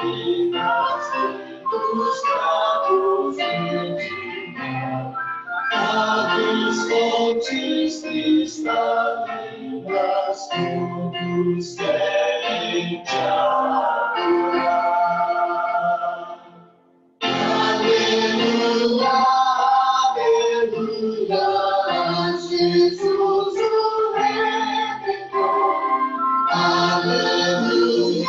dos bravos as fontes cristalinas, todos querem te adorar. Aleluia, aleluia, Jesus o Redentor. Aleluia,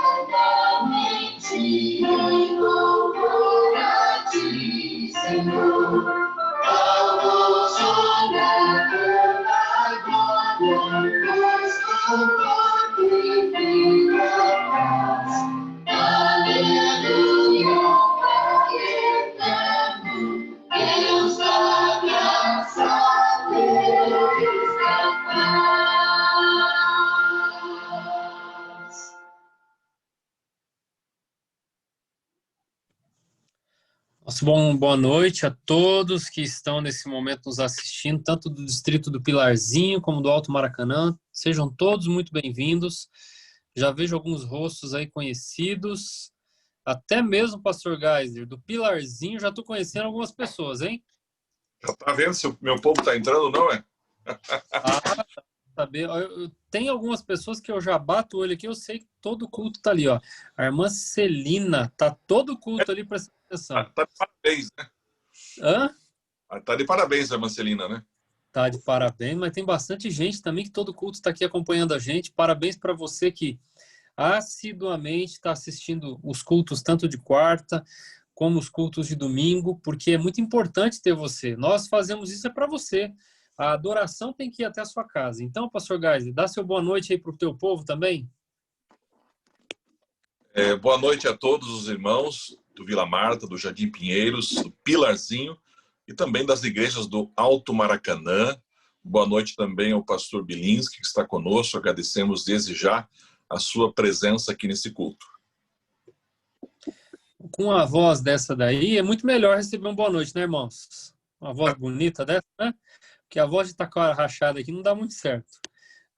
eternamente em louvor a ti, Senhor. Ao nos honrar toda glória, pois comporta vida paz. Aleluia, Pai eterno, Deus da graça, Deus da paz. Boa noite a todos que estão nesse momento nos assistindo, tanto do distrito do Pilarzinho como do Alto Maracanã. Sejam todos muito bem-vindos. Já vejo alguns rostos aí conhecidos, até mesmo o Pastor Geiser, do Pilarzinho, já estou conhecendo algumas pessoas, hein? Já está vendo se o meu povo está entrando ou não, é? Saber. Tem algumas pessoas que eu já bato o olho aqui, eu sei que todo culto está ali, ó. A irmã Celina, tá todo culto ali prestando atenção. Tá de parabéns, né? Hã? Tá de parabéns a Marcelina, né? Tá de parabéns, mas tem bastante gente também que todo culto está aqui acompanhando a gente. Parabéns para você que assiduamente está assistindo os cultos tanto de quarta como os cultos de domingo, porque é muito importante ter você. Nós fazemos isso para você. A adoração tem que ir até a sua casa. Então, Pastor Geisler, dá seu boa noite aí para o teu povo também. Boa noite a todos os irmãos do Vila Marta, do Jardim Pinheiros, do Pilarzinho e também das igrejas do Alto Maracanã. Boa noite também ao pastor Bilinski, que está conosco. Agradecemos desde já a sua presença aqui nesse culto. Com a voz dessa daí, é muito melhor receber uma boa noite, né, irmãos? Uma voz bonita dessa, né? Porque a voz de taquara rachada aqui não dá muito certo.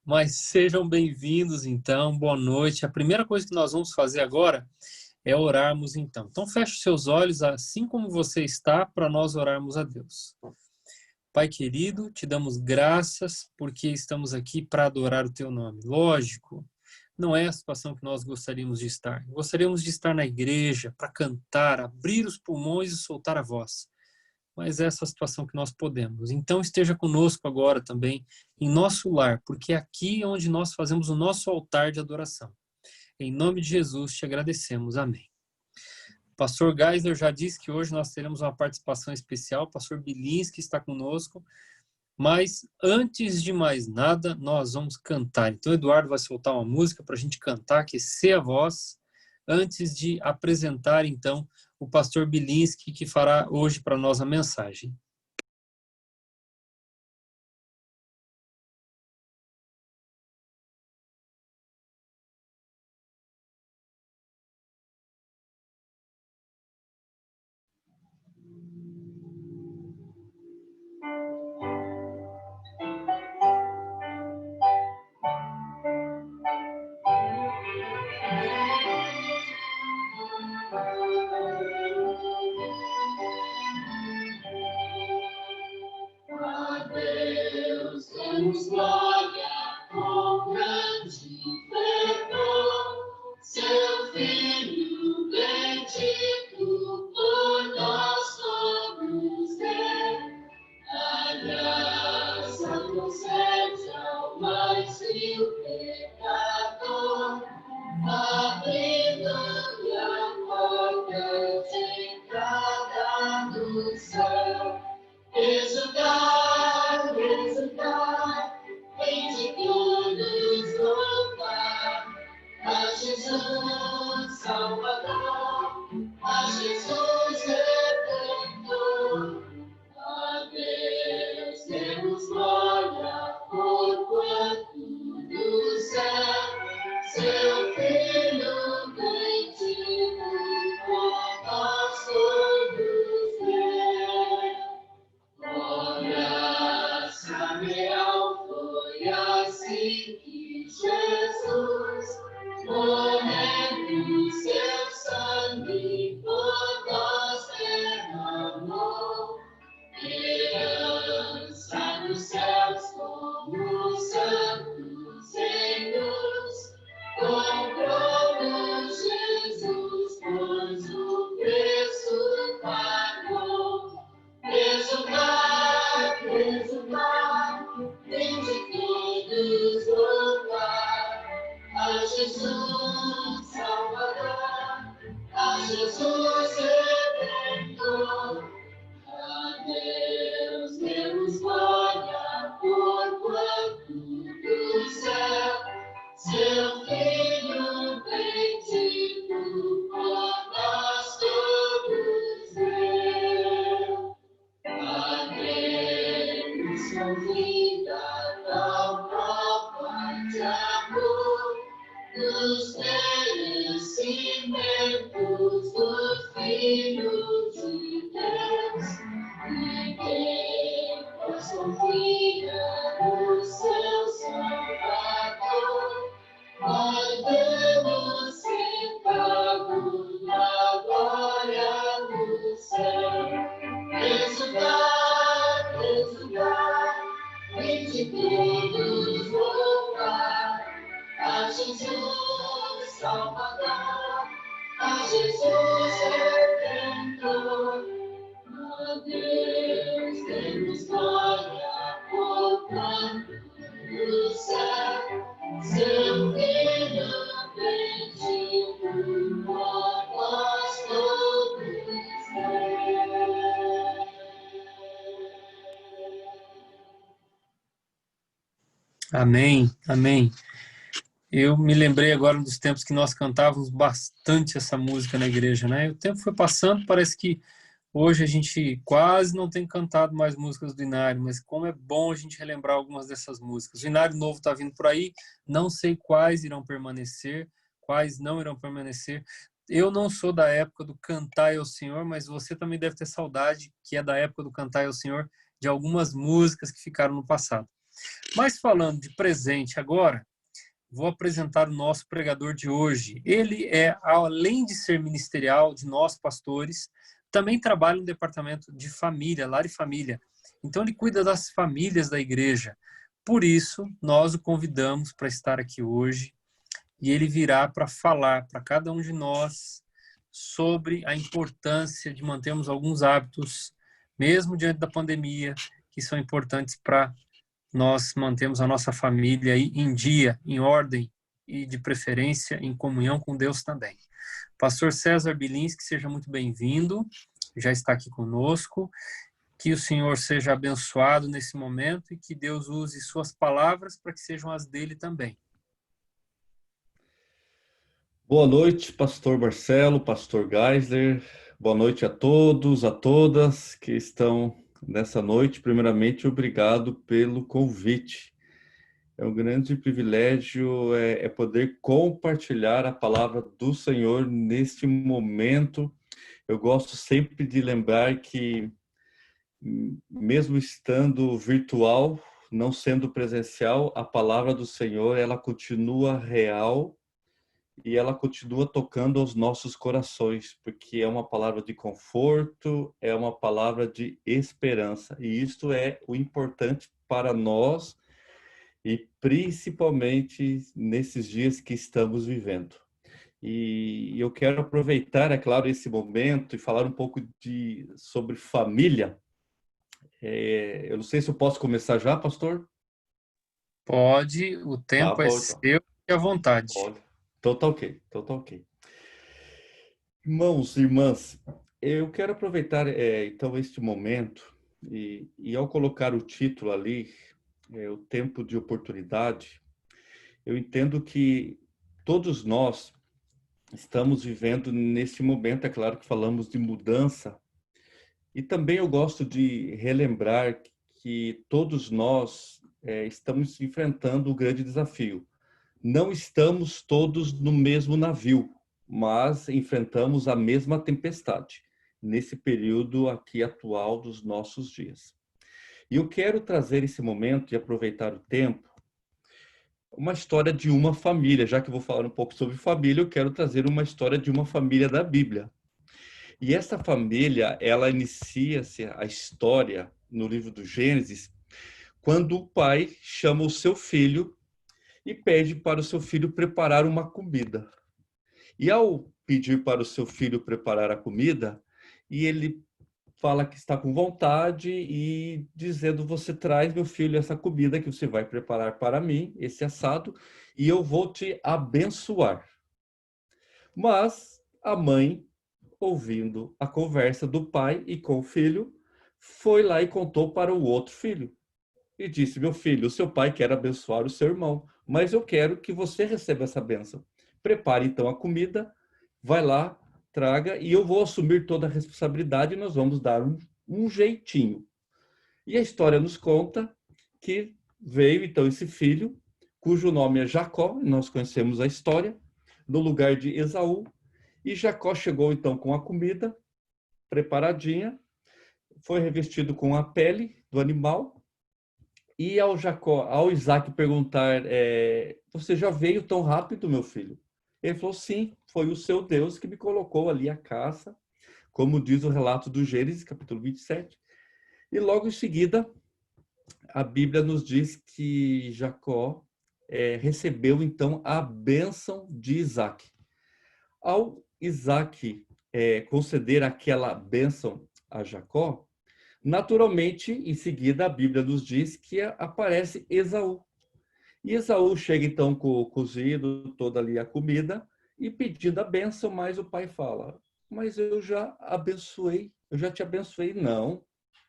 Mas sejam bem-vindos, então. Boa noite. A primeira coisa que nós vamos fazer agora é orarmos, então. Então, feche os seus olhos, assim como você está, para nós orarmos a Deus. Pai querido, te damos graças porque estamos aqui para adorar o teu nome. Lógico, não é a situação que nós gostaríamos de estar. Gostaríamos de estar na igreja para cantar, abrir os pulmões e soltar a voz. Mas é essa a situação que nós podemos. Então esteja conosco agora também em nosso lar, porque é aqui onde nós fazemos o nosso altar de adoração. Em nome de Jesus te agradecemos. Amém. O pastor Geisler já disse que hoje nós teremos uma participação especial. O pastor Bilinski está conosco. Mas antes de mais nada, nós vamos cantar. Então, o Eduardo vai soltar uma música para a gente cantar, aquecer a voz, antes de apresentar, então, o pastor Bilinski, que fará hoje para nós a mensagem. Damos glória com grande fervor, seu Filho bendito por nós todos der. A graça concede ao mais vil pecador, abrindo-lhe a porta de entrada no céu. Exultar, exultar, vem de todos louvar a Jesus, Salvador. Jesus Redentor. A Deus demos glória por quanto do céu seu Filho bendito por nós todos deu. A Deus convida ao próprio amor dos merecimentos do Filho de Deus. Ninguém nos confia no seu Salvador. Nós vemos sentado na glória do céu. Exultar, exultar, e de todos louvar a Jesus Salvador, a Jesus Redentor. A Deus demos glória por quanto do céu seu Filho bendito por nós todos deu. Amém, amém. Eu me lembrei agora dos tempos que nós cantávamos bastante essa música na igreja, né? E o tempo foi passando, parece que hoje a gente quase não tem cantado mais músicas do Inário, mas como é bom a gente relembrar algumas dessas músicas. O Inário novo está vindo por aí, não sei quais irão permanecer, quais não irão permanecer. Eu não sou da época do Cantai ao Senhor, mas você também deve ter saudade, que é da época do Cantai ao Senhor, de algumas músicas que ficaram no passado. Mas falando de presente agora, vou apresentar o nosso pregador de hoje. Ele é, além de ser ministerial de nós pastores, também trabalha no departamento de família, lar e família. Então ele cuida das famílias da igreja. Por isso, nós o convidamos para estar aqui hoje e ele virá para falar para cada um de nós sobre a importância de mantermos alguns hábitos, mesmo diante da pandemia, que são importantes para nós mantermos a nossa família aí em dia, em ordem e, de preferência, em comunhão com Deus também. Pastor César Bilinski, seja muito bem-vindo, já está aqui conosco. Que o Senhor seja abençoado nesse momento e que Deus use suas palavras para que sejam as dele também. Boa noite, pastor Marcelo, pastor Geisler. Boa noite a todos, a todas que estão nessa noite. Primeiramente, obrigado pelo convite. É um grande privilégio poder compartilhar a palavra do Senhor neste momento. Eu gosto sempre de lembrar que, mesmo estando virtual, não sendo presencial, a palavra do Senhor, ela continua real e ela continua tocando aos nossos corações, porque é uma palavra de conforto, é uma palavra de esperança. E isto é o importante para nós, e principalmente nesses dias que estamos vivendo. E eu quero aproveitar, é claro, esse momento e falar um pouco sobre família. Eu não sei se eu posso começar já, pastor? Pode, o tempo é Bom, seu e à vontade. Pode. Então tá ok. Irmãos e irmãs, eu quero aproveitar então este momento e ao colocar o título ali, o tempo de oportunidade, eu entendo que todos nós estamos vivendo nesse momento, é claro que falamos de mudança, e também eu gosto de relembrar que todos nós estamos enfrentando o grande desafio. Não estamos todos no mesmo navio, mas enfrentamos a mesma tempestade nesse período aqui atual dos nossos dias. E eu quero trazer esse momento e aproveitar o tempo, uma história de uma família. Já que eu vou falar um pouco sobre família, eu quero trazer uma história de uma família da Bíblia. E essa família, ela inicia-se a história no livro do Gênesis, quando o pai chama o seu filho e pede para o seu filho preparar uma comida. E ao pedir para o seu filho preparar a comida, e ele fala que está com vontade e dizendo: você traz, meu filho, essa comida que você vai preparar para mim, esse assado, e eu vou te abençoar. Mas a mãe ouvindo a conversa do pai e com o filho, foi lá e contou para o outro filho. E disse: meu filho, o seu pai quer abençoar o seu irmão, mas eu quero que você receba essa bênção. Prepare então a comida, vai lá, traga, e eu vou assumir toda a responsabilidade e nós vamos dar um jeitinho. E a história nos conta que veio então esse filho, cujo nome é Jacó, e nós conhecemos a história, no lugar de Esaú, e Jacó chegou então com a comida preparadinha, foi revestido com a pele do animal, e ao Isaac perguntar, você já veio tão rápido, meu filho? Ele falou: sim, foi o seu Deus que me colocou ali a caça, como diz o relato do Gênesis, capítulo 27. E logo em seguida, a Bíblia nos diz que Jacó recebeu então a bênção de Isaac. Ao Isaac conceder aquela bênção a Jacó, naturalmente, em seguida, a Bíblia nos diz que aparece Esaú. E Esaú chega então com o cozido, toda ali a comida, e pedindo a bênção, mas o pai fala: mas eu já abençoei, eu já te abençoei. Não,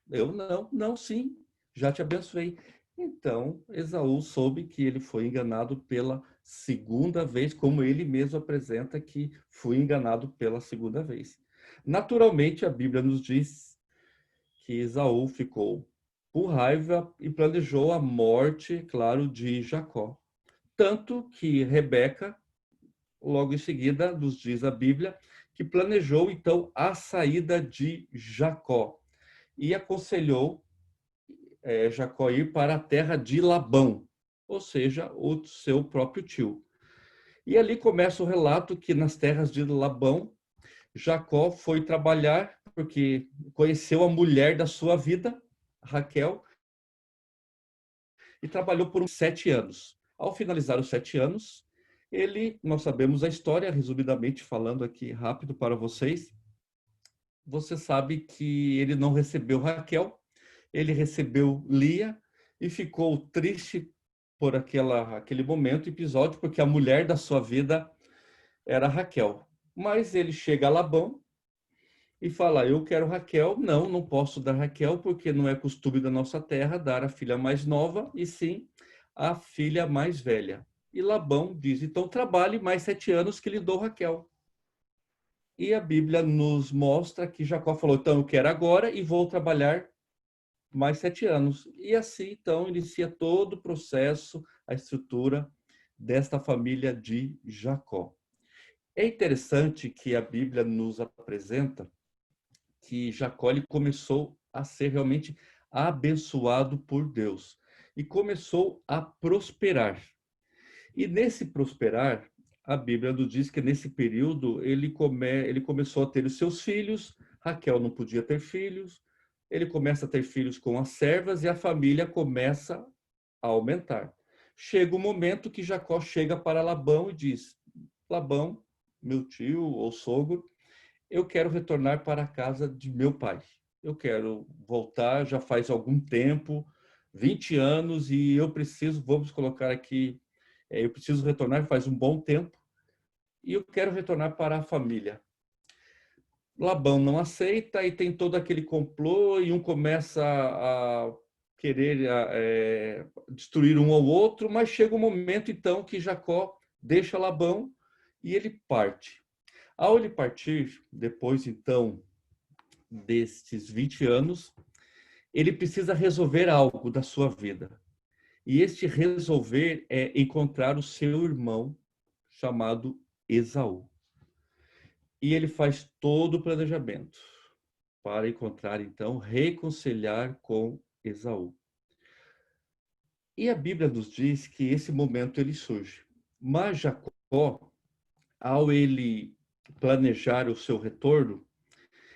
eu não, sim, já te abençoei. Então, Esaú soube que ele foi enganado pela segunda vez, como ele mesmo apresenta que foi enganado pela segunda vez. Naturalmente, a Bíblia nos diz que Esaú ficou por raiva e planejou a morte, claro, de Jacó. Tanto que Rebeca, logo em seguida, nos diz a Bíblia, que planejou então a saída de Jacó e aconselhou Jacó ir para a terra de Labão, ou seja, o seu próprio tio. E ali começa o relato que nas terras de Labão, Jacó foi trabalhar porque conheceu a mulher da sua vida, Raquel, e trabalhou por uns 7 anos. Ao finalizar os 7 anos, nós sabemos a história, resumidamente falando aqui rápido para vocês. Você sabe que ele não recebeu Raquel, ele recebeu Lia e ficou triste por aquele momento, episódio, porque a mulher da sua vida era Raquel. Mas ele chega a Labão e fala: eu quero Raquel. Não posso dar Raquel, porque não é costume da nossa terra dar a filha mais nova, e sim a filha mais velha. E Labão diz: então trabalhe mais 7 anos que lhe dou Raquel. E a Bíblia nos mostra que Jacó falou: então eu quero agora e vou trabalhar mais 7 anos. E assim, então, inicia todo o processo, a estrutura desta família de Jacó. É interessante que a Bíblia nos apresenta que Jacó ele começou a ser realmente abençoado por Deus e começou a prosperar. E nesse prosperar, a Bíblia nos diz que nesse período ele começou a ter os seus filhos. Raquel não podia ter filhos, ele começa a ter filhos com as servas e a família começa a aumentar. Chega o momento que Jacó chega para Labão e diz: Labão, meu tio ou sogro, eu quero retornar para a casa de meu pai. Eu quero voltar, já faz algum tempo, 20 anos, e eu preciso, vamos colocar aqui, eu preciso retornar faz um bom tempo, e eu quero retornar para a família. Labão não aceita e tem todo aquele complô e um começa a querer destruir um ao outro, mas chega um momento então que Jacó deixa Labão e ele parte. Ao ele partir, depois então destes 20 anos, ele precisa resolver algo da sua vida. E este resolver é encontrar o seu irmão chamado Esaú. E ele faz todo o planejamento para encontrar, então, reconciliar com Esaú. E a Bíblia nos diz que esse momento ele surge. Mas Jacó, ao ele planejar o seu retorno,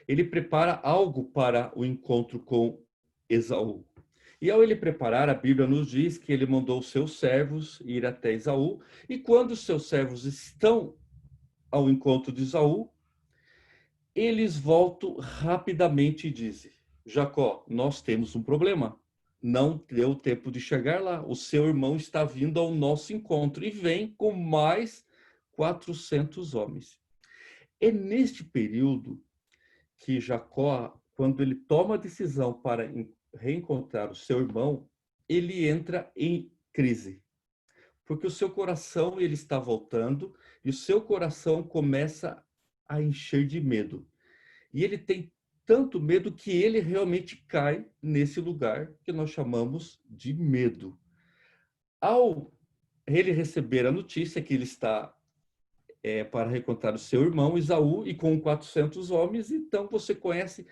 ele prepara algo para o encontro com Esaú. E ao ele preparar, a Bíblia nos diz que ele mandou os seus servos ir até Esaú, e quando os seus servos estão ao encontro de Esaú, eles voltam rapidamente e dizem: Jacó, nós temos um problema. Não deu tempo de chegar lá. O seu irmão está vindo ao nosso encontro e vem com mais 400 homens. É neste período que Jacó, quando ele toma a decisão para reencontrar o seu irmão, ele entra em crise. Porque o seu coração ele está voltando e o seu coração começa a encher de medo. E ele tem tanto medo que ele realmente cai nesse lugar que nós chamamos de medo. Ao ele receber a notícia que ele está para reencontrar o seu irmão Esaú e com 400 homens, então você conhece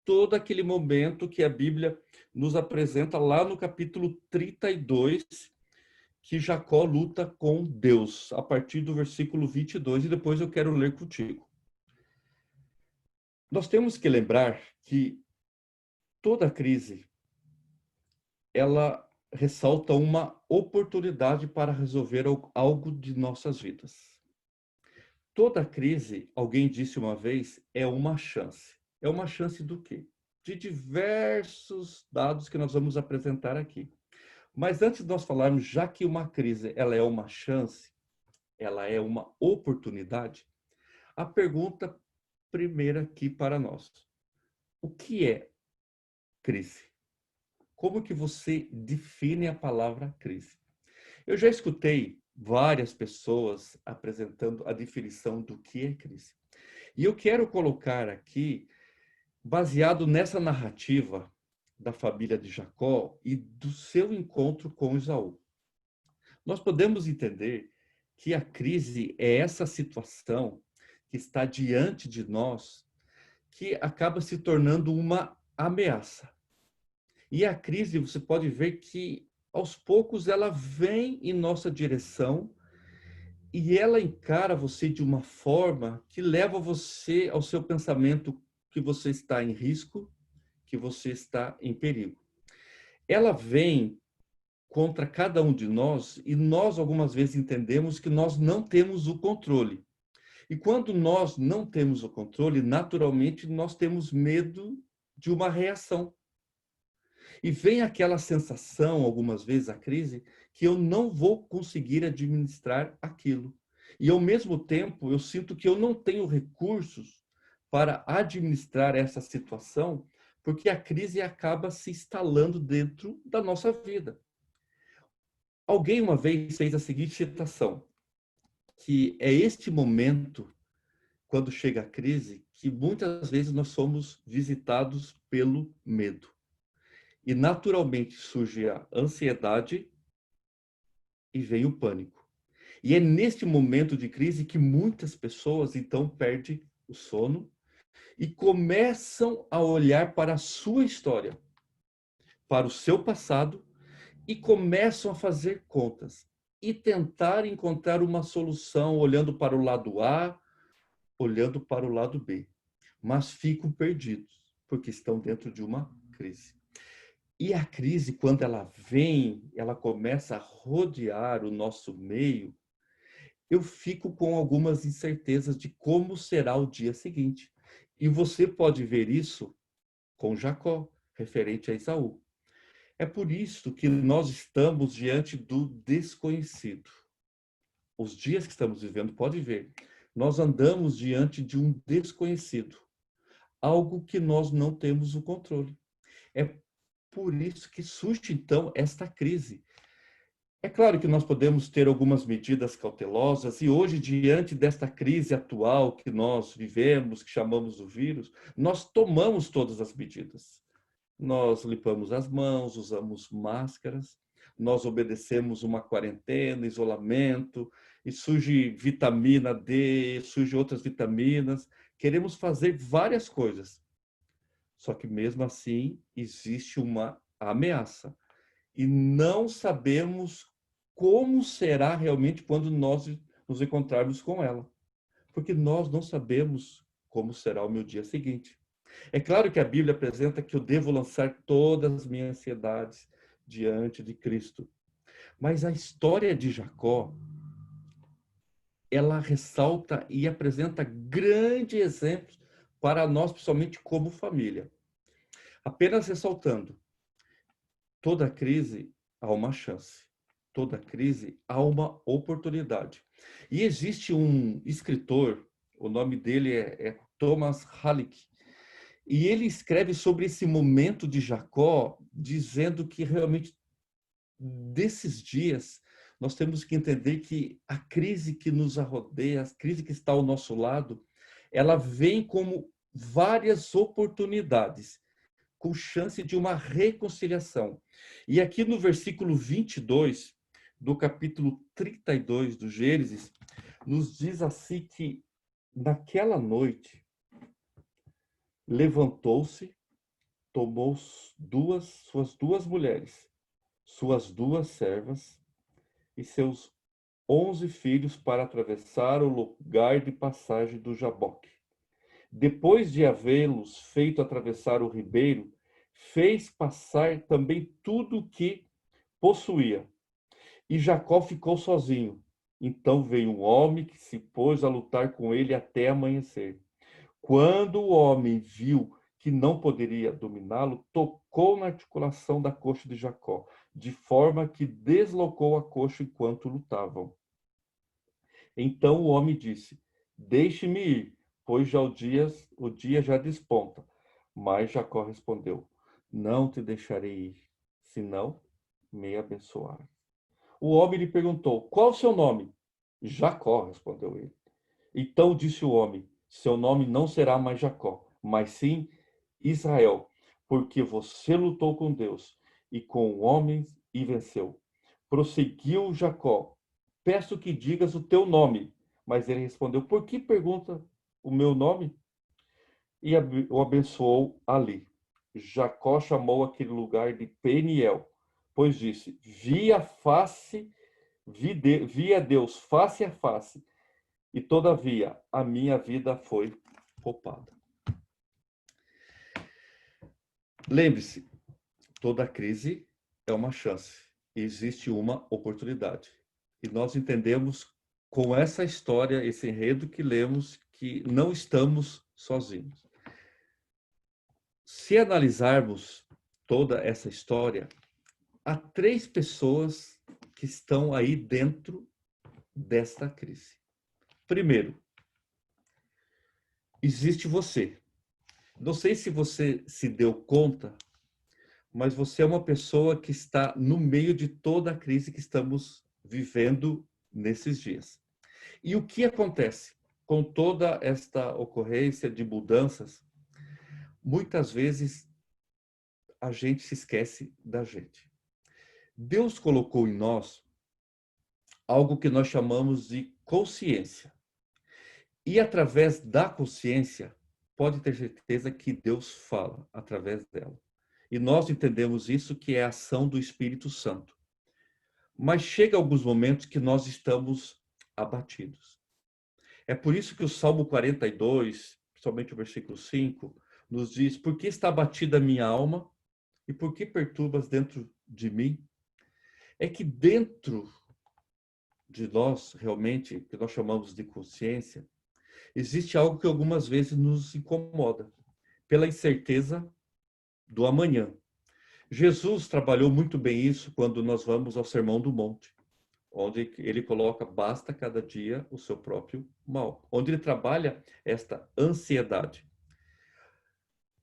todo aquele momento que a Bíblia nos apresenta lá no capítulo 32, que Jacó luta com Deus, a partir do versículo 22, e depois eu quero ler contigo. Nós temos que lembrar que toda crise, ela ressalta uma oportunidade para resolver algo de nossas vidas. Toda crise, alguém disse uma vez, é uma chance. É uma chance do quê? De diversos dados que nós vamos apresentar aqui. Mas antes de nós falarmos, já que uma crise ela é uma chance, ela é uma oportunidade, a pergunta primeira aqui para nós. O que é crise? Como que você define a palavra crise? Eu já escutei várias pessoas apresentando a definição do que é crise. E eu quero colocar aqui, baseado nessa narrativa da família de Jacó e do seu encontro com Esaú. Nós podemos entender que a crise é essa situação que está diante de nós, que acaba se tornando uma ameaça. E a crise, você pode ver que, aos poucos, ela vem em nossa direção e ela encara você de uma forma que leva você ao seu pensamento que você está em risco, que você está em perigo. Ela vem contra cada um de nós e nós, algumas vezes, entendemos que nós não temos o controle. E quando nós não temos o controle, naturalmente, nós temos medo de uma reação. E vem aquela sensação, algumas vezes, a crise, que eu não vou conseguir administrar aquilo. E, ao mesmo tempo, eu sinto que eu não tenho recursos para administrar essa situação, porque a crise acaba se instalando dentro da nossa vida. Alguém uma vez fez a seguinte citação, que é este momento, quando chega a crise, que muitas vezes nós somos visitados pelo medo. E naturalmente surge a ansiedade e vem o pânico. E é neste momento de crise que muitas pessoas então perdem o sono e começam a olhar para a sua história, para o seu passado e começam a fazer contas e tentar encontrar uma solução olhando para o lado A, olhando para o lado B. Mas ficam perdidos porque estão dentro de uma crise. E a crise, quando ela vem, ela começa a rodear o nosso meio, eu fico com algumas incertezas de como será o dia seguinte. E você pode ver isso com Jacó, referente a Esaú. É por isso que nós estamos diante do desconhecido. Os dias que estamos vivendo, pode ver, nós andamos diante de um desconhecido, algo que nós não temos o controle. É por isso que surge, então, esta crise. É claro que nós podemos ter algumas medidas cautelosas, e hoje, diante desta crise atual que nós vivemos, que chamamos do vírus, nós tomamos todas as medidas. Nós limpamos as mãos, usamos máscaras, nós obedecemos uma quarentena, isolamento, e surge vitamina D, surge outras vitaminas. Queremos fazer várias coisas. Só que mesmo assim existe uma ameaça. E não sabemos como será realmente quando nós nos encontrarmos com ela. Porque nós não sabemos como será o meu dia seguinte. É claro que a Bíblia apresenta que eu devo lançar todas as minhas ansiedades diante de Cristo. Mas a história de Jacó, ela ressalta e apresenta grandes exemplos para nós, principalmente como família. Apenas ressaltando, toda crise há uma chance, toda crise há uma oportunidade. E existe um escritor O nome dele é Thomas Halleck. E ele escreve sobre esse momento de Jacó, dizendo que realmente desses dias nós temos que entender que a crise que nos rodeia, a crise que está ao nosso lado, ela vem como várias oportunidades, com chance de uma reconciliação. E aqui no versículo 22 do capítulo 32 do Gênesis, nos diz assim que naquela noite levantou-se, tomou suas duas mulheres, suas duas servas e seus 11 filhos para atravessar o lugar de passagem do Jaboque. Depois de havê-los feito atravessar o ribeiro, fez passar também tudo o que possuía. E Jacó ficou sozinho. Então veio um homem que se pôs a lutar com ele até amanhecer. Quando o homem viu que não poderia dominá-lo, tocou na articulação da coxa de Jacó, de forma que deslocou a coxa enquanto lutavam. Então o homem disse: deixe-me ir, pois já o dia já desponta. Mas Jacó respondeu: não te deixarei ir, senão me abençoar. O homem lhe perguntou: qual o seu nome? Jacó, respondeu ele. Então disse o homem: seu nome não será mais Jacó, mas sim Israel, porque você lutou com Deus e com homens e venceu. Prosseguiu Jacó: peço que digas o teu nome. Mas ele respondeu: por que pergunta o meu nome? E o abençoou ali. Jacó chamou aquele lugar de Peniel, pois disse: vi a Deus face a face, e todavia a minha vida foi poupada. Lembre-se, toda crise é uma chance. Existe uma oportunidade. E nós entendemos com essa história, esse enredo que lemos, que não estamos sozinhos. Se analisarmos toda essa história, há 3 pessoas que estão aí dentro desta crise. Primeiro, existe você. Não sei se você se deu conta, mas você é uma pessoa que está no meio de toda a crise que estamos vivendo nesses dias. E o que acontece com toda esta ocorrência de mudanças? Muitas vezes a gente se esquece da gente. Deus colocou em nós algo que nós chamamos de consciência. E através da consciência, pode ter certeza que Deus fala através dela. E nós entendemos isso que é a ação do Espírito Santo. Mas chega alguns momentos que nós estamos abatidos. É por isso que o Salmo 42, principalmente o versículo 5, nos diz: por que está abatida a minha alma e por que perturbas dentro de mim? É que dentro de nós, realmente, que nós chamamos de consciência, existe algo que algumas vezes nos incomoda, pela incerteza do amanhã. Jesus trabalhou muito bem isso quando nós vamos ao Sermão do Monte, onde ele coloca: basta cada dia o seu próprio mal, onde ele trabalha esta ansiedade.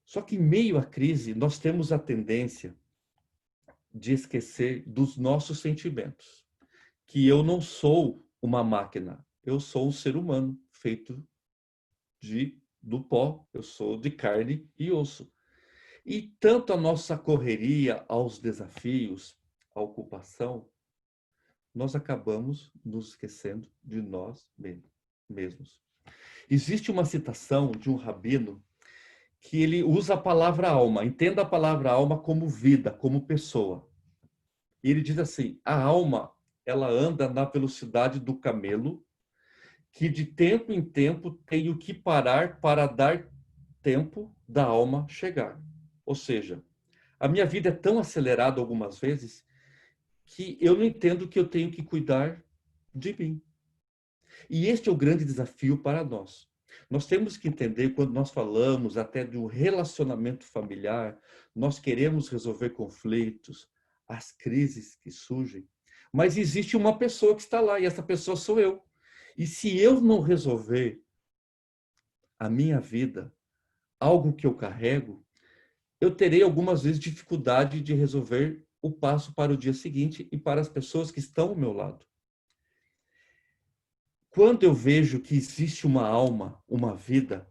Só que em meio à crise, nós temos a tendência de esquecer dos nossos sentimentos, que eu não sou uma máquina, eu sou um ser humano feito do pó, eu sou de carne e osso. E tanto a nossa correria aos desafios, a ocupação, nós acabamos nos esquecendo de nós mesmos. Existe uma citação de um rabino que ele usa a palavra alma. Entenda a palavra alma como vida, como pessoa. E ele diz assim: a alma, ela anda na velocidade do camelo, que de tempo em tempo tenho que parar para dar tempo da alma chegar. Ou seja, a minha vida é tão acelerada algumas vezes que eu não entendo que eu tenho que cuidar de mim. E este é o grande desafio para nós. Nós temos que entender, quando nós falamos até de um relacionamento familiar, nós queremos resolver conflitos, as crises que surgem, mas existe uma pessoa que está lá, e essa pessoa sou eu. E se eu não resolver a minha vida, algo que eu carrego, eu terei algumas vezes dificuldade de resolver o passo para o dia seguinte e para as pessoas que estão ao meu lado. Quando eu vejo que existe uma alma, uma vida,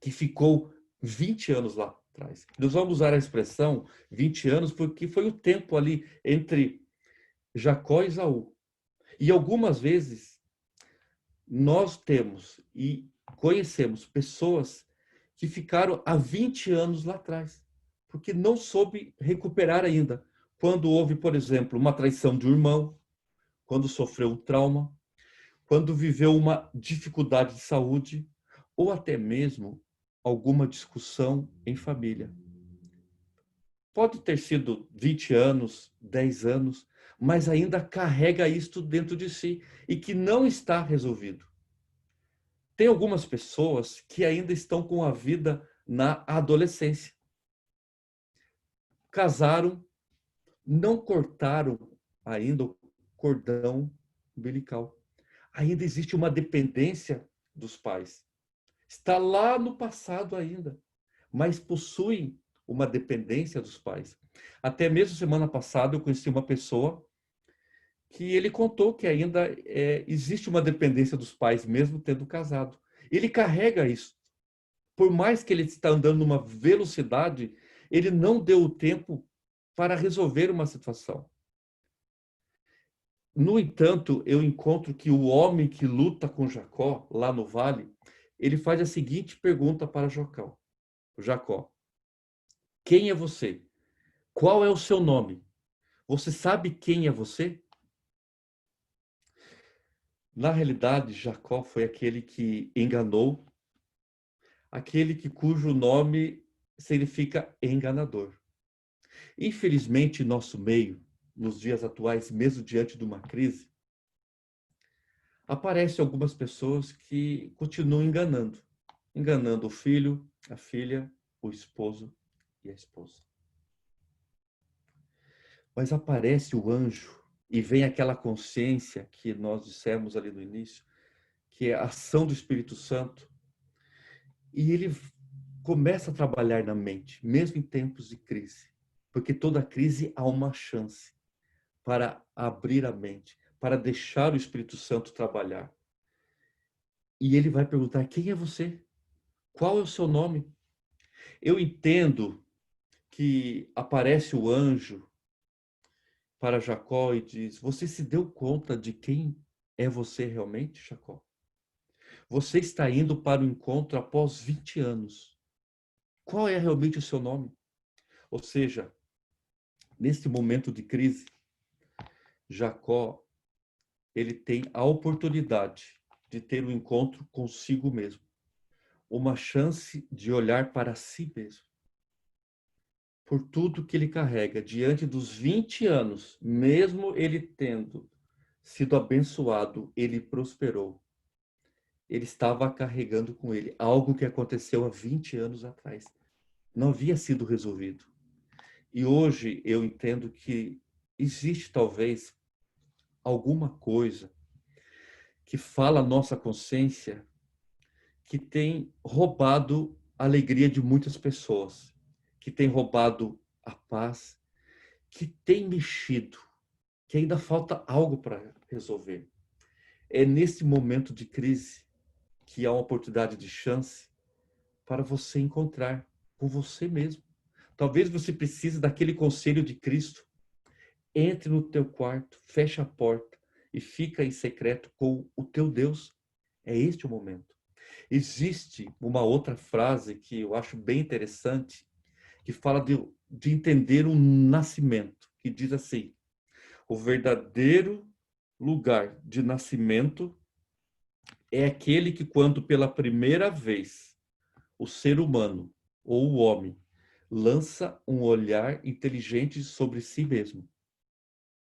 que ficou 20 anos lá atrás. Nós vamos usar a expressão 20 anos porque foi o tempo ali entre Jacó e Esaú. E algumas vezes nós temos e conhecemos pessoas que ficaram há 20 anos lá atrás, porque não soube recuperar ainda. Quando houve, por exemplo, uma traição de um irmão, quando sofreu um trauma, quando viveu uma dificuldade de saúde, ou até mesmo alguma discussão em família. Pode ter sido 20 anos, 10 anos, mas ainda carrega isto dentro de si e que não está resolvido. Tem algumas pessoas que ainda estão com a vida na adolescência. Casaram, não cortaram ainda o cordão umbilical. Ainda existe uma dependência dos pais. Está lá no passado ainda, mas possuem uma dependência dos pais. Até mesmo semana passada eu conheci uma pessoa que ele contou que ainda existe uma dependência dos pais, mesmo tendo casado. Ele carrega isso. Por mais que ele está andando numa velocidade, ele não deu o tempo para resolver uma situação. No entanto, eu encontro que o homem que luta com Jacó, lá no vale, ele faz a seguinte pergunta para Jacó. Jacó, quem é você? Qual é o seu nome? Você sabe quem é você? Na realidade, Jacó foi aquele que enganou, aquele cujo nome significa enganador. Infelizmente, em nosso meio, nos dias atuais, mesmo diante de uma crise, aparecem algumas pessoas que continuam enganando. Enganando o filho, a filha, o esposo e a esposa. Mas aparece o anjo e vem aquela consciência que nós dissemos ali no início, que é a ação do Espírito Santo, e ele começa a trabalhar na mente, mesmo em tempos de crise, porque toda crise há uma chance para abrir a mente, para deixar o Espírito Santo trabalhar. E ele vai perguntar: quem é você? Qual é o seu nome? Eu entendo que aparece o anjo para Jacó e diz: você se deu conta de quem é você realmente, Jacó? Você está indo para o encontro após 20 anos. Qual é realmente o seu nome? Ou seja, neste momento de crise, Jacó, ele tem a oportunidade de ter um encontro consigo mesmo. Uma chance de olhar para si mesmo. Por tudo que ele carrega diante dos 20 anos, mesmo ele tendo sido abençoado, ele prosperou. Ele estava carregando com ele algo que aconteceu há 20 anos atrás. Não havia sido resolvido. E hoje eu entendo que existe talvez alguma coisa que fala a nossa consciência que tem roubado a alegria de muitas pessoas, que tem roubado a paz, que tem mexido, que ainda falta algo para resolver. É nesse momento de crise que há uma oportunidade de chance para você encontrar com você mesmo. Talvez você precise daquele conselho de Cristo. Entre no teu quarto, fecha a porta e fica em secreto com o teu Deus. É este o momento. Existe uma outra frase que eu acho bem interessante, que fala de entender o nascimento, que diz assim: o verdadeiro lugar de nascimento é aquele que, quando pela primeira vez o ser humano ou o homem lança um olhar inteligente sobre si mesmo.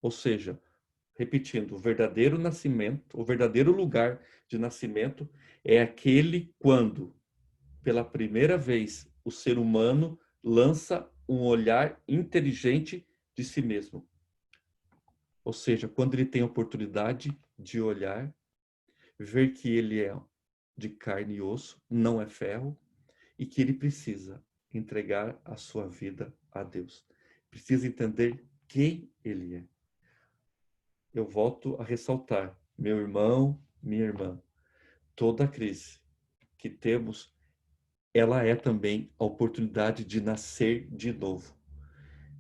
Ou seja, repetindo, o verdadeiro nascimento, o verdadeiro lugar de nascimento é aquele quando, pela primeira vez, o ser humano lança um olhar inteligente de si mesmo. Ou seja, quando ele tem a oportunidade de olhar, ver que ele é de carne e osso, não é ferro, e que ele precisa entregar a sua vida a Deus. Precisa entender quem ele é. Eu volto a ressaltar, meu irmão, minha irmã, toda crise que temos, ela é também a oportunidade de nascer de novo.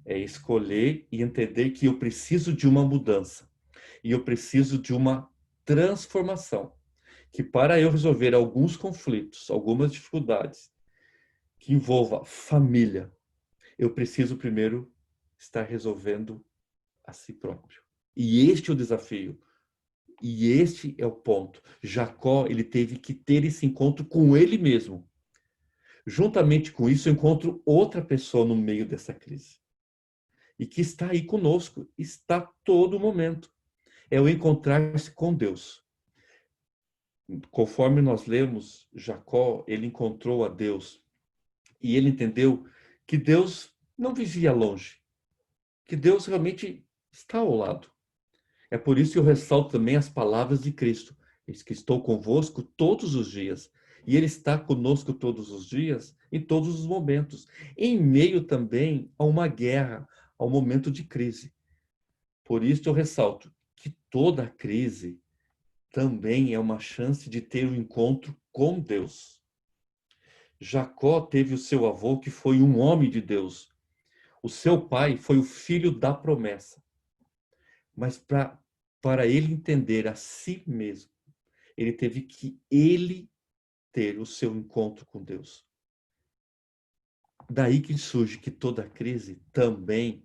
É escolher e entender que eu preciso de uma mudança. E eu preciso de uma transformação. Que para eu resolver alguns conflitos, algumas dificuldades, que envolva família, eu preciso primeiro estar resolvendo a si próprio. E este é o desafio. E este é o ponto. Jacó, ele teve que ter esse encontro com ele mesmo. Juntamente com isso, eu encontro outra pessoa no meio dessa crise. E que está aí conosco, está todo momento. É o encontrar-se com Deus. Conforme nós lemos, Jacó, ele encontrou a Deus. E ele entendeu que Deus não vivia longe. Que Deus realmente está ao lado. É por isso que eu ressalto também as palavras de Cristo. Diz que estou convosco todos os dias. E Ele está conosco todos os dias, em todos os momentos. Em meio também a uma guerra, a um momento de crise. Por isso eu ressalto que toda crise também é uma chance de ter um encontro com Deus. Jacó teve o seu avô que foi um homem de Deus. O seu pai foi o filho da promessa. Mas para ele entender a si mesmo, ele teve que ele ter o seu encontro com Deus. Daí que surge que toda crise também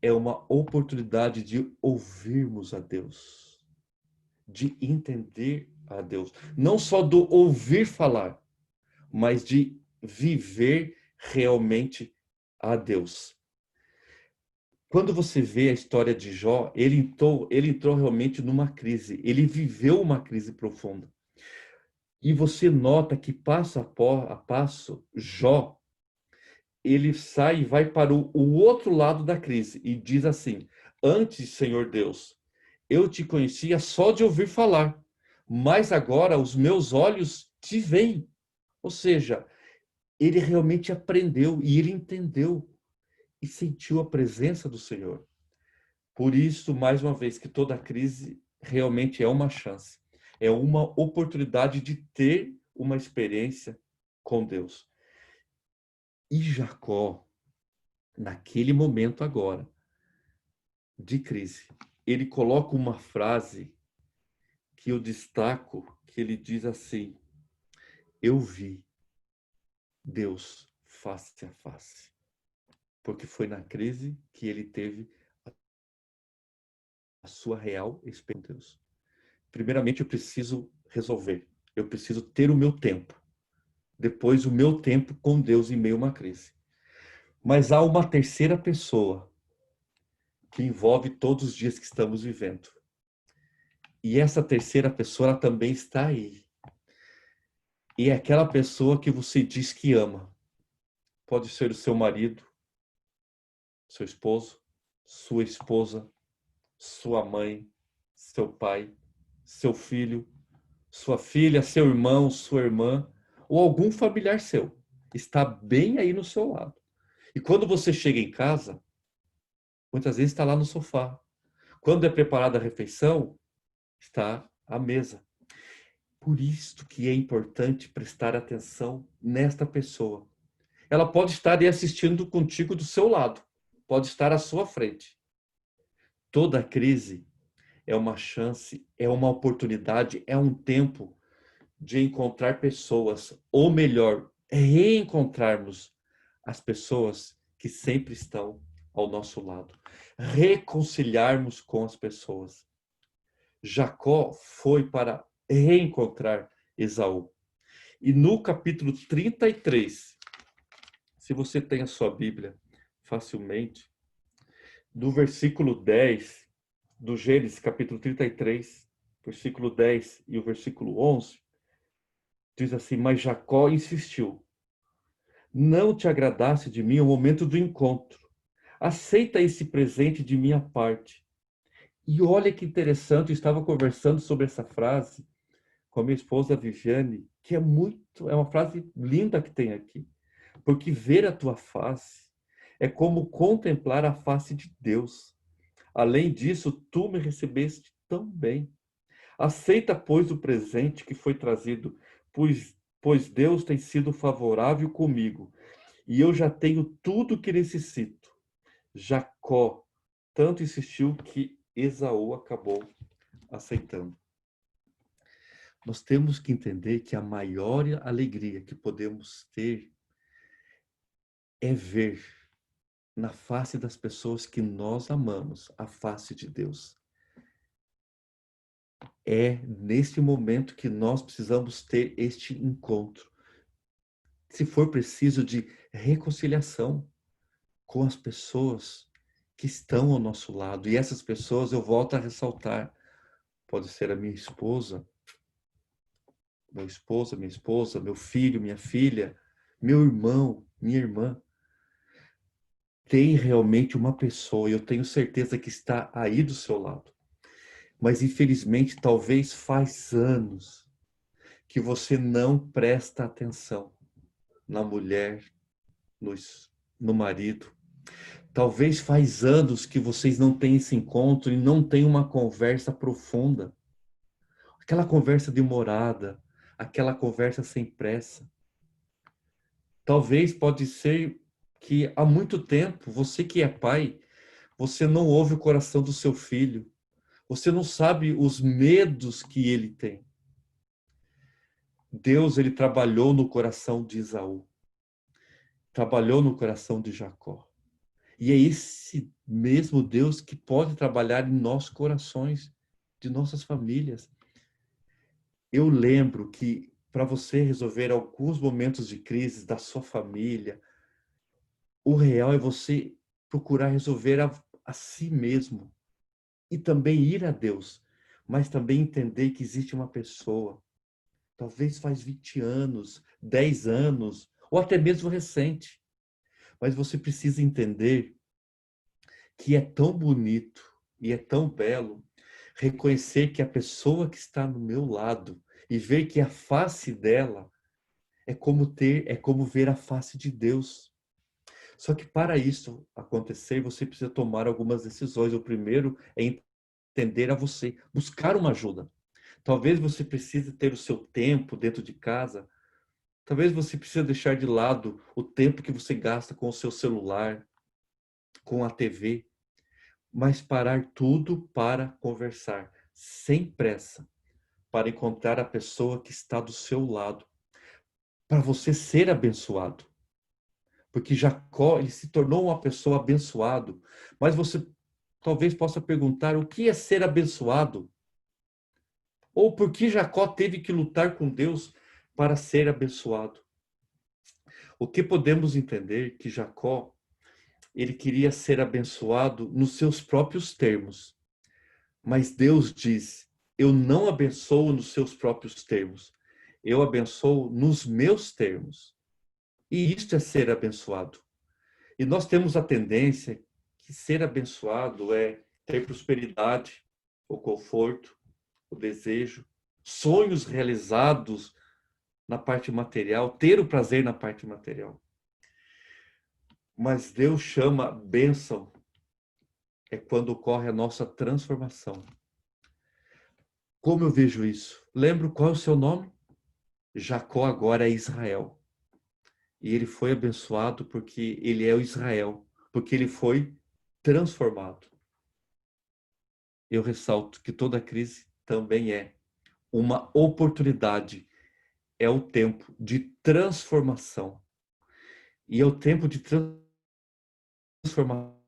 é uma oportunidade de ouvirmos a Deus, de entender a Deus. Não só do ouvir falar, mas de viver realmente a Deus. Quando você vê a história de Jó, ele entrou realmente numa crise. Ele viveu uma crise profunda. E você nota que passo a passo, Jó, ele sai e vai para o outro lado da crise e diz assim: antes, Senhor Deus, eu te conhecia só de ouvir falar, mas agora os meus olhos te veem. Ou seja, ele realmente aprendeu e ele entendeu e sentiu a presença do Senhor. Por isso, mais uma vez, que toda crise realmente é uma chance. É uma oportunidade de ter uma experiência com Deus. E Jacó, naquele momento agora, de crise, ele coloca uma frase que eu destaco, que ele diz assim: eu vi Deus face a face. Porque foi na crise que ele teve a sua real experiência com Deus. Primeiramente, eu preciso resolver. Eu preciso ter o meu tempo. Depois, o meu tempo com Deus em meio a uma crise. Mas há uma terceira pessoa que envolve todos os dias que estamos vivendo. E essa terceira pessoa, ela também está aí. E é aquela pessoa que você diz que ama. Pode ser o seu marido, seu esposo, sua esposa, sua mãe, seu pai, seu filho, sua filha, seu irmão, sua irmã, ou algum familiar seu. Está bem aí no seu lado. E quando você chega em casa, muitas vezes está lá no sofá. Quando é preparada a refeição, está à mesa. Por isso que é importante prestar atenção nesta pessoa. Ela pode estar aí assistindo contigo do seu lado, pode estar à sua frente. Toda crise é uma chance, é uma oportunidade, é um tempo de encontrar pessoas, ou melhor, reencontrarmos as pessoas que sempre estão ao nosso lado. Reconciliarmos com as pessoas. Jacó foi para reencontrar Esaú. E no capítulo 33, se você tem a sua Bíblia facilmente, do versículo 10, do Gênesis, capítulo 33, versículo 10 e o versículo 11, diz assim: mas Jacó insistiu: não te agradasse de mim o momento do encontro. Aceita esse presente de minha parte. E olha que interessante, eu estava conversando sobre essa frase com a minha esposa Viviane, que é uma frase linda que tem aqui. Porque ver a tua face é como contemplar a face de Deus. Além disso, tu me recebeste tão bem. Aceita, pois, o presente que foi trazido, pois Deus tem sido favorável comigo, e eu já tenho tudo que necessito. Jacó tanto insistiu que Esaú acabou aceitando. Nós temos que entender que a maior alegria que podemos ter é ver na face das pessoas que nós amamos a face de Deus. É neste momento que nós precisamos ter este encontro. Se for preciso de reconciliação com as pessoas que estão ao nosso lado. E essas pessoas, eu volto a ressaltar, pode ser a minha esposa, minha esposa, meu filho, minha filha, meu irmão, minha irmã. Tem realmente uma pessoa, eu tenho certeza que está aí do seu lado. Mas infelizmente, talvez faz anos que você não presta atenção na mulher, no marido. Talvez faz anos que vocês não têm esse encontro e não têm uma conversa profunda. Aquela conversa demorada, aquela conversa sem pressa. Talvez pode ser que há muito tempo, você que é pai, você não ouve o coração do seu filho. Você não sabe os medos que ele tem. Deus, ele trabalhou no coração de Esaú. Trabalhou no coração de Jacó. E é esse mesmo Deus que pode trabalhar em nossos corações, de nossas famílias. Eu lembro que para você resolver alguns momentos de crise da sua família, o real é você procurar resolver a si mesmo. E também ir a Deus. Mas também entender que existe uma pessoa. Talvez faz 20 anos, 10 anos, ou até mesmo recente. Mas você precisa entender que é tão bonito e é tão belo reconhecer que a pessoa que está no meu lado e ver que a face dela é como ver a face de Deus. Só que para isso acontecer, você precisa tomar algumas decisões. O primeiro é entender a você, buscar uma ajuda. Talvez você precise ter o seu tempo dentro de casa. Talvez você precise deixar de lado o tempo que você gasta com o seu celular, com a TV, mas parar tudo para conversar, sem pressa, para encontrar a pessoa que está do seu lado, para você ser abençoado. Porque Jacó, ele se tornou uma pessoa abençoado, mas você talvez possa perguntar o que é ser abençoado? Ou por que Jacó teve que lutar com Deus para ser abençoado? O que podemos entender que Jacó, ele queria ser abençoado nos seus próprios termos. Mas Deus diz, eu não abençoo nos seus próprios termos. Eu abençoo nos meus termos. E isto é ser abençoado. E nós temos a tendência que ser abençoado é ter prosperidade, o conforto, o desejo, sonhos realizados na parte material, ter o prazer na parte material. Mas Deus chama bênção é quando ocorre a nossa transformação. Como eu vejo isso? Lembro qual é o seu nome? Jacó agora é Israel. E ele foi abençoado porque ele é o Israel, porque ele foi transformado. Eu ressalto que toda crise também é uma oportunidade, é o tempo de transformação. E é o tempo de transformação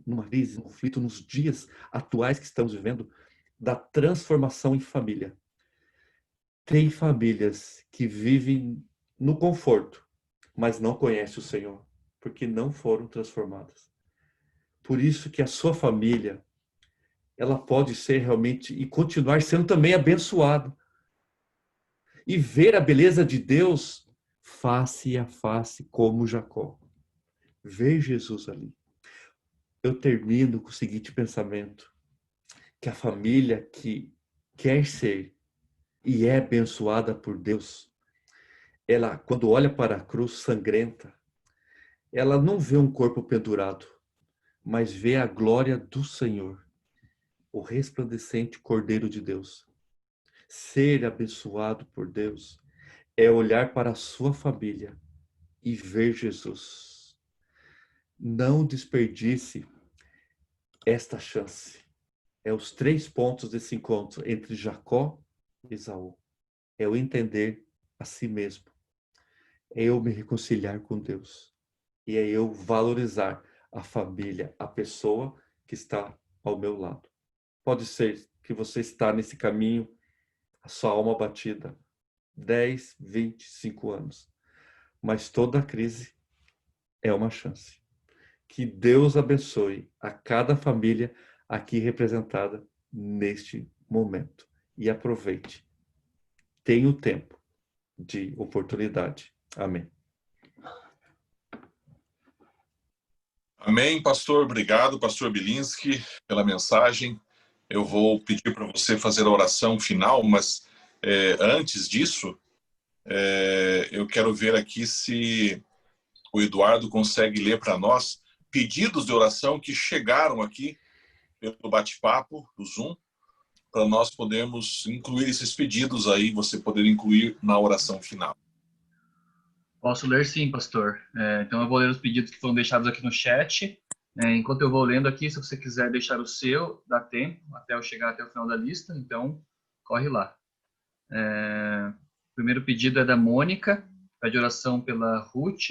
numa crise, num conflito, nos dias atuais que estamos vivendo, da transformação em família. Tem famílias que vivem no conforto, mas não conhecem o Senhor, porque não foram transformadas. Por isso que a sua família, ela pode ser realmente e continuar sendo também abençoada. E ver a beleza de Deus face a face como Jacó. Ver Jesus ali. Eu termino com o seguinte pensamento, que a família que quer ser e é abençoada por Deus, ela, quando olha para a cruz sangrenta, ela não vê um corpo pendurado, mas vê a glória do Senhor, o resplandecente Cordeiro de Deus. Ser abençoado por Deus é olhar para a sua família e ver Jesus. Não desperdice esta chance. É os 3 pontos desse encontro entre Jacó e Esaú. É eu entender a si mesmo. É eu me reconciliar com Deus. E é eu valorizar a família, a pessoa que está ao meu lado. Pode ser que você está nesse caminho, a sua alma batida, 10, 25 anos. Mas toda crise é uma chance. Que Deus abençoe a cada família aqui representada neste momento. E aproveite. Tenha o tempo de oportunidade. Amém. Amém, pastor. Obrigado, pastor Bilinski, pela mensagem. Eu vou pedir para você fazer a oração final, mas antes disso, eu quero ver aqui se o Eduardo consegue ler para nós pedidos de oração que chegaram aqui pelo bate-papo do Zoom, para nós podermos incluir esses pedidos aí, você poder incluir na oração final. Posso ler sim, pastor. Então eu vou ler os pedidos que foram deixados aqui no chat. Enquanto eu vou lendo aqui, se você quiser deixar o seu, dá tempo, até eu chegar até o final da lista, então corre lá. O primeiro pedido é da Mônica, pede oração pela Ruth,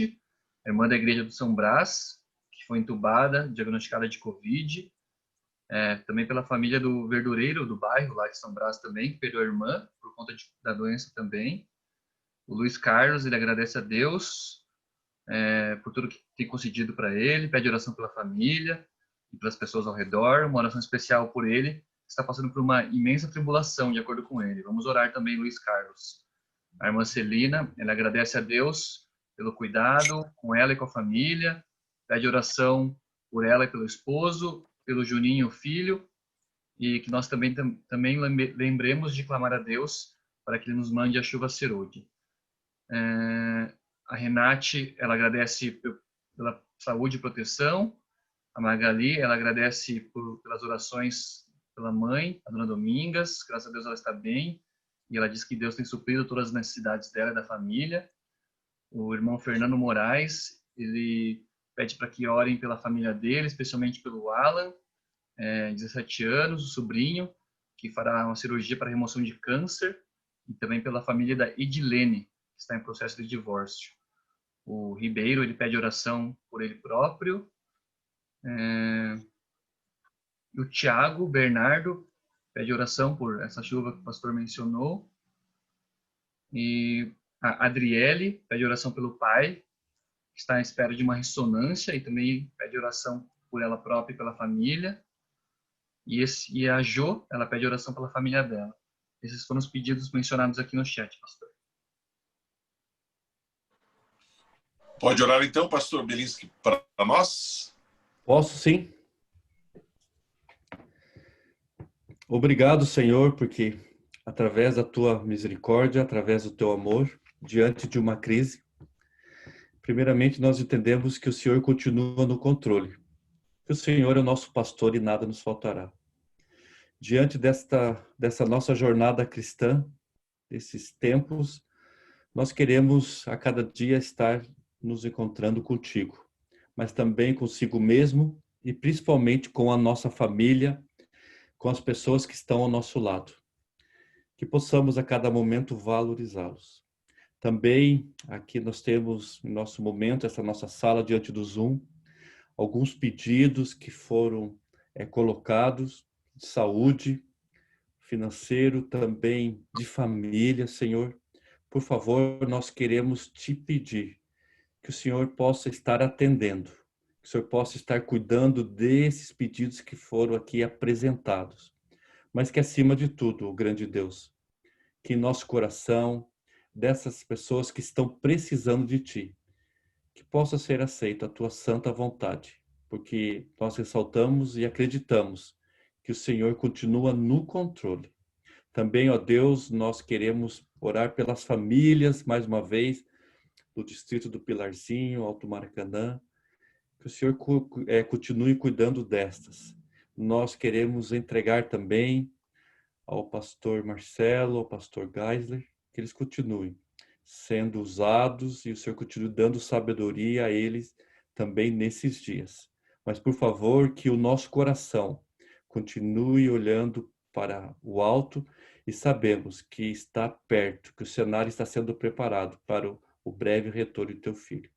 irmã da igreja do São Brás, que foi entubada, diagnosticada de Covid. Também pela família do verdureiro do bairro, lá de São Brás também, que perdeu a irmã por conta da doença também. O Luiz Carlos, ele agradece a Deus por tudo que tem concedido para ele, pede oração pela família e pelas pessoas ao redor, uma oração especial por ele, que está passando por uma imensa tribulação, de acordo com ele. Vamos orar também, Luiz Carlos. A irmã Celina, ela agradece a Deus pelo cuidado com ela e com a família, pede oração por ela e pelo esposo, pelo Juninho, o filho, e que nós também lembremos de clamar a Deus para que ele nos mande a chuva serode. A Renate, ela agradece pela saúde e proteção. A Magali, ela agradece pelas orações pela mãe, a dona Domingas. Graças a Deus ela está bem. E ela diz que Deus tem suprido todas as necessidades dela e da família. O irmão Fernando Moraes, ele pede para que orem pela família dele, especialmente pelo Alan, 17 anos, o sobrinho, que fará uma cirurgia para remoção de câncer. E também pela família da Edilene, que está em processo de divórcio. O Ribeiro, ele pede oração por ele próprio. O Tiago Bernardo pede oração por essa chuva que o pastor mencionou. E a Adriele pede oração pelo pai, que está à espera de uma ressonância, e também pede oração por ela própria e pela família. E a Jo, ela pede oração pela família dela. Esses foram os pedidos mencionados aqui no chat, pastor. Pode orar então, pastor Bilinski, para nós? Posso sim. Obrigado, Senhor, porque através da tua misericórdia, através do teu amor, diante de uma crise, primeiramente nós entendemos que o Senhor continua no controle, que o Senhor é o nosso pastor e nada nos faltará. Diante dessa nossa jornada cristã, desses tempos, nós queremos a cada dia estar nos encontrando contigo, mas também consigo mesmo e principalmente com a nossa família, com as pessoas que estão ao nosso lado. Que possamos a cada momento valorizá-los. Também aqui nós temos, em nosso momento, essa nossa sala diante do Zoom, alguns pedidos que foram colocados, de saúde, financeiro, também de família, Senhor. Por favor, nós queremos te pedir que o Senhor possa estar atendendo, que o Senhor possa estar cuidando desses pedidos que foram aqui apresentados. Mas que acima de tudo, o grande Deus, que em nosso coração, dessas pessoas que estão precisando de Ti, que possa ser aceita a Tua santa vontade, porque nós ressaltamos e acreditamos que o Senhor continua no controle. Também, ó Deus, nós queremos orar pelas famílias, mais uma vez, do distrito do Pilarzinho, Alto Maracanã, que o Senhor continue cuidando destas. Nós queremos entregar também ao pastor Marcelo, ao pastor Geisler, que eles continuem sendo usados e o Senhor continue dando sabedoria a eles também nesses dias. Mas, por favor, que o nosso coração continue olhando para o alto e sabemos que está perto, que o cenário está sendo preparado para o breve retorno do teu filho.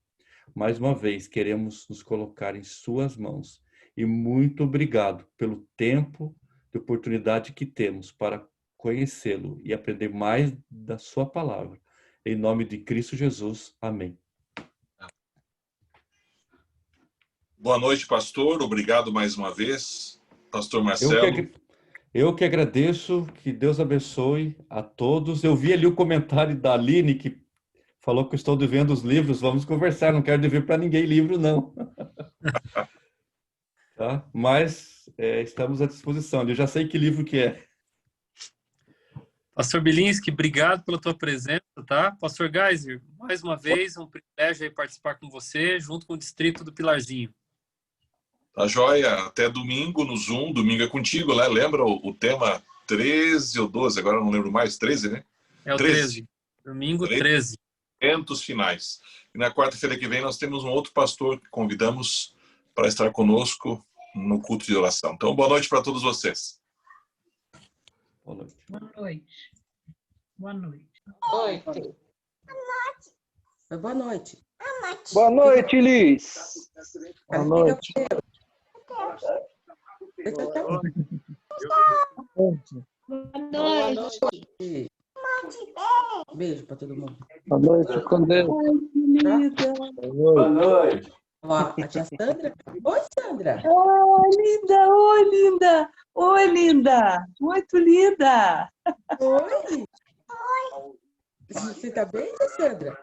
Mais uma vez, queremos nos colocar em suas mãos. E muito obrigado pelo tempo e oportunidade que temos para conhecê-lo e aprender mais da sua palavra. Em nome de Cristo Jesus. Amém. Boa noite, pastor. Obrigado mais uma vez. Pastor Marcelo. Eu que agradeço. Que Deus abençoe a todos. Eu vi ali o comentário da Aline, que falou que estou devendo os livros. Vamos conversar. Não quero dever para ninguém livro, não. Tá? Mas estamos à disposição. Eu já sei que livro que é. Pastor Bilinski, obrigado pela tua presença, tá? Pastor Geisler, mais uma vez, um privilégio aí participar com você, junto com o Distrito do Pilarzinho. Tá joia? Até domingo no Zoom. Domingo é contigo, né? Lembra o tema 13 ou 12? Agora eu não lembro mais. 13, né? É o 13. Domingo 13. Eventos finais. E na quarta-feira que vem nós temos um outro pastor que convidamos para estar conosco no culto de oração. Então, boa noite para todos vocês. Boa noite. Boa noite. Boa noite. Oi. Boa noite. Boa noite, Liz. Boa noite. Boa noite. Beijo para todo mundo. Boa noite, com Deus. Boa noite. Ó, a tia Sandra. Oi, Sandra. Oi, linda. Oi, linda. Oi, linda. Muito linda. Oi. Você tá bem, tia Sandra?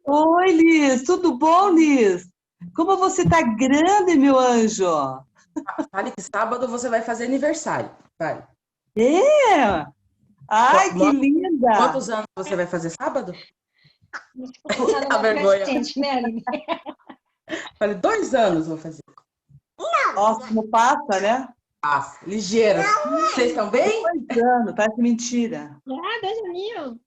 Oi, Liz. Tudo bom, Liz? Como você tá grande, meu anjo. Fale que sábado você vai fazer aniversário. Fale. É? Ai, que linda. Quantos anos você vai fazer sábado? A vergonha. Falei, 2 anos vou fazer. Nossa, não passa, né? Ligeiro. Vocês estão bem? 2 anos, parece mentira. Ah, 2 mil.